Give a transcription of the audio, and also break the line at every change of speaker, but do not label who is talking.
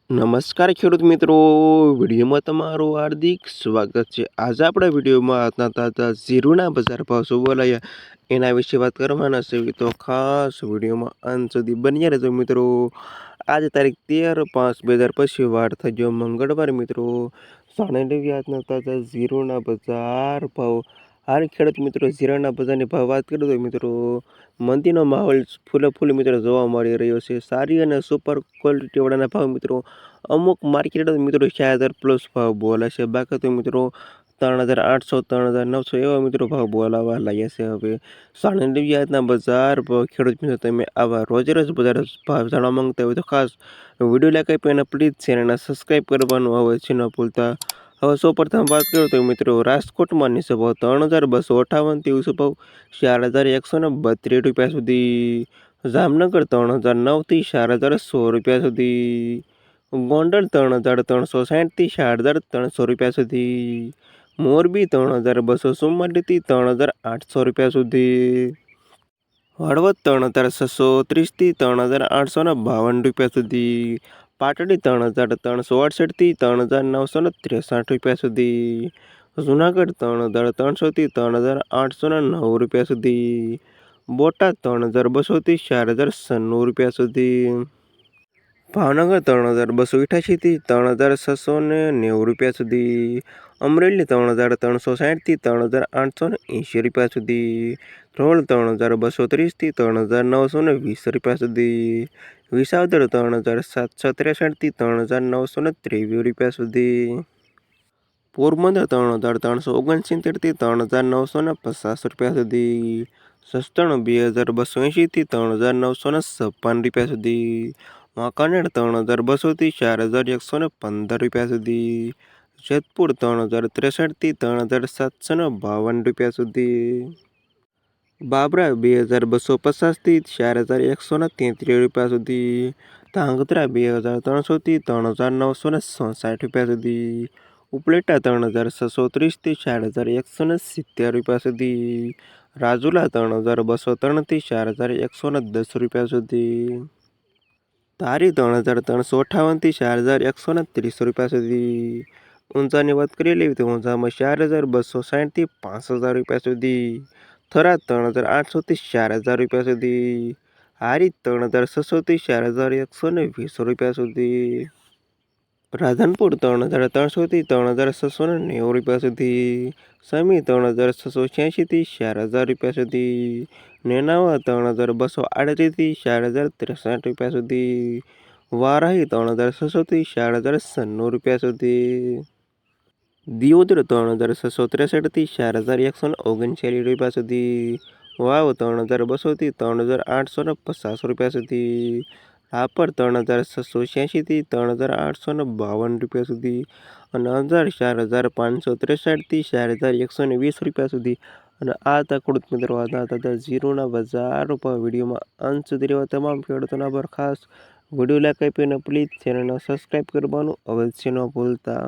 નમસ્કાર ખેડૂત મિત્રો, વિડીયોમાં તમારું હાર્દિક સ્વાગત છે। આજે આપણા વિડીયોમાં આજના તાજા જીરુના બજાર ભાવ શું બોલાયા એના વિશે વાત કરવાના છે, તો ખાસ વિડીયોમાં અંત સુધી બન્યા રહેજો મિત્રો। આજે તારીખ 13/5/2025 વાર થઈ ગયો મંગળવાર મિત્રો। જાણી લેવી આજના તાજા જીરુના બજાર ભાવ। હાલ ખેડૂત મિત્રો જીરાના બજારની ભાવ વાત કરીએ તો મિત્રો મંદીનો માહોલ ફૂલે મિત્રો જોવા મળી રહ્યો છે। સારી અને સુપર ક્વોલિટી વાળાના ભાવ મિત્રો અમુક માર્કેટ મિત્રો 4000 પ્લસ ભાવ બોલે છે, બાકી તો મિત્રો 3800 3900 એવા મિત્રો ભાવ બોલાવા લાગ્યા છે। હવે જાણી લેવી આજના બજાર ભાવ ખેડૂત મિત્રો। તમે આવા રોજ બજાર ભાવ જાણવા માંગતા હોય તો ખાસ વિડીયો લાઈક આપી અને પ્લીઝ ચેનલને સબસ્ક્રાઈબ કરવાનું હવે છે ન ભૂલતા। હવે સૌપ્રથમ વાત કરું તો મિત્રો રાજકોટમાં નીચો ભાવ 3258 થી ભાવ 4132 રૂપિયા સુધી। જામનગર 3009 થી 4100 રૂપિયા સુધી। ગોંડલ 3360 થી 4300 રૂપિયા સુધી। મોરબી 3244 થી 3800 રૂપિયા સુધી। હળવદ 3630 થી 3852 રૂપિયા સુધી। પાટડી 3368 થી 3963 રૂપિયા સુધી। જુનાગઢ 3300 થી 3809 રૂપિયા સુધી। બોટાદ 3200 થી 4096 રૂપિયા સુધી। ભાવનગર 3288 થી 3690 રૂપિયા સુધી। અમરેલી 3360 થી 3880 રૂપિયા સુધી। ધ્રોલ 3230 થી 3920 રૂપિયા સુધી। વિસાવદર 3763 થી 3923 રૂપિયા સુધી। પોરબંદર 3369 થી 3950 રૂપિયા સુધી। સસ્તણ 2280 થી 3956 રૂપિયા સુધી। વાંકાનેર 3200 થી 4115 રૂપિયા સુધી। જેતપુર 3063 થી 3752 રૂપિયા સુધી। બાબરા 2250 થી 4133 રૂપિયા સુધી। ધાંગધ્રા 2300 થી 3967 રૂપિયા સુધી। ઉપલેટા 3630 થી 4170 રૂપિયા સુધી। રાજુલા 3203 થી 4110 રૂપિયા સુધી। ધારી 3358 થી 4130 રૂપિયા સુધી। ઊંઝાની વાત કરી લેવી તો ઊંઝામાં 4260 થી 5000 રૂપિયા સુધી। થરાદ 3800 થી 4000 રૂપિયા સુધી। હારીજ 3600 થી 4120 રૂપિયા સુધી। રાધનપુર 3300 થી 3690 રૂપિયા સુધી। સમી 3686 થી 4000 રૂપિયા સુધી। નેનાવા 3238 થી 4063 રૂપિયા સુધી। વારાહી 3600 થી 4096 રૂપિયા સુધી। દિયોદર 3663 થી 4139 રૂપિયા સુધી। વાવ 3200 થી 3850 રૂપિયા સુધી। રાપર 3686 થી 3852 રૂપિયા સુધી। અને અંજાર 4563 થી 4120 રૂપિયા સુધી। અને આ હતા ખેડૂત મિત્રો આજના તાજા જીરુના બજાર ઉપર। વિડીયોમાં અંત સુધી રહેવા તમામ ખેડૂતોના પર ખાસ વિડીયો લાઈક આપીને પ્લીઝ ચેનલને સબસ્ક્રાઈબ કરવાનું અવશ્ય ન ભૂલતા।